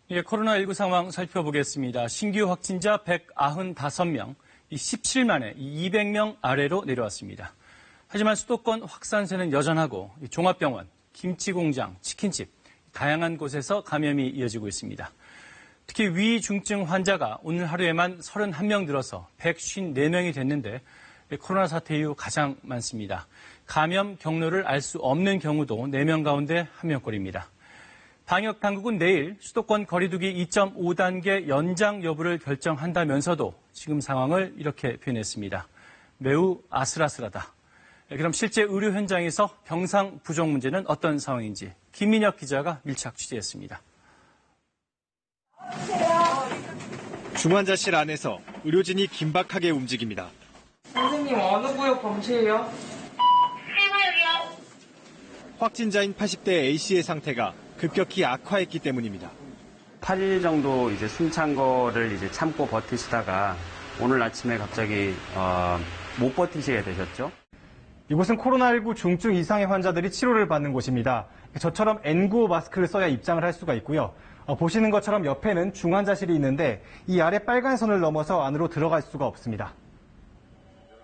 예, 코로나19 상황 살펴보겠습니다. 신규 확진자 195명, 17일 만에 200명 아래로 내려왔습니다. 하지만 수도권 확산세는 여전하고 종합병원, 김치공장, 치킨집, 다양한 곳에서 감염이 이어지고 있습니다. 특히 위중증 환자가 오늘 하루에만 31명 늘어서 154명이 됐는데 코로나 사태 이후 가장 많습니다. 감염 경로를 알 수 없는 경우도 4명 가운데 1명꼴입니다. 방역당국은 내일 수도권 거리두기 2.5단계 연장 여부를 결정한다면서도 지금 상황을 이렇게 표현했습니다. 매우 아슬아슬하다. 그럼 실제 의료 현장에서 병상 부족 문제는 어떤 상황인지 김민혁 기자가 밀착 취재했습니다. 중환자실 안에서 의료진이 긴박하게 움직입니다. 선생님, 어느 구역 범죄예요? 확진자인 80대 A씨의 상태가 급격히 악화했기 때문입니다. 8일 정도 이제 숨찬 거를 이제 참고 버티시다가 오늘 아침에 갑자기 못 버티시게 되셨죠. 이곳은 코로나19 중증 이상의 환자들이 치료를 받는 곳입니다. 저처럼 N95 마스크를 써야 입장을 할 수가 있고요. 보시는 것처럼 옆에는 중환자실이 있는데 이 아래 빨간 선을 넘어서 안으로 들어갈 수가 없습니다.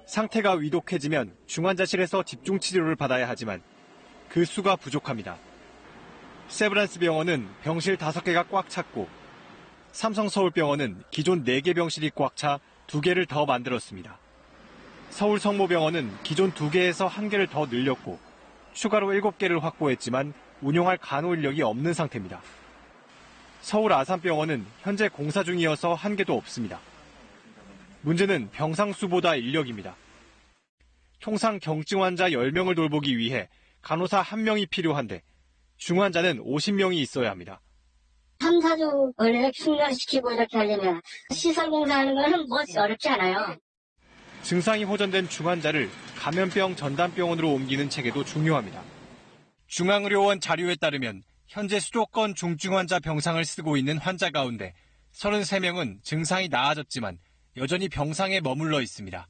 상태가 위독해지면 중환자실에서 집중 치료를 받아야 하지만 그 수가 부족합니다. 세브란스 병원은 병실 5개가 꽉 찼고 삼성서울병원은 기존 4개 병실이 꽉 차 2개를 더 만들었습니다. 서울성모병원은 기존 2개에서 1개를 더 늘렸고 추가로 7개를 확보했지만 운영할 간호 인력이 없는 상태입니다. 서울 아산병원은 현재 공사 중이어서 1개도 없습니다. 문제는 병상 수보다 인력입니다. 통상 경증 환자 10명을 돌보기 위해 간호사 1명이 필요한데 중환자는 50명이 있어야 합니다. 3, 4주를 충전시키고 이렇게 하려면 시설 공사하는 건 뭐 어렵지 않아요. 증상이 호전된 중환자를 감염병 전담병원으로 옮기는 체계도 중요합니다. 중앙의료원 자료에 따르면 현재 수도권 중증 환자 병상을 쓰고 있는 환자 가운데 33명은 증상이 나아졌지만 여전히 병상에 머물러 있습니다.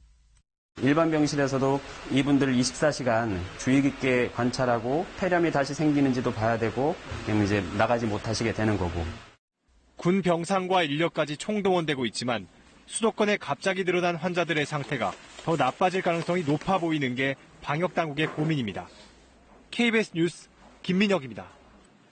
일반 병실에서도 이분들을 24시간 주의 깊게 관찰하고 폐렴이 다시 생기는지도 봐야 되고 이제 나가지 못하시게 되는 거고. 군 병상과 인력까지 총동원되고 있지만 수도권에 갑자기 늘어난 환자들의 상태가 더 나빠질 가능성이 높아 보이는 게 방역당국의 고민입니다. KBS 뉴스 김민혁입니다.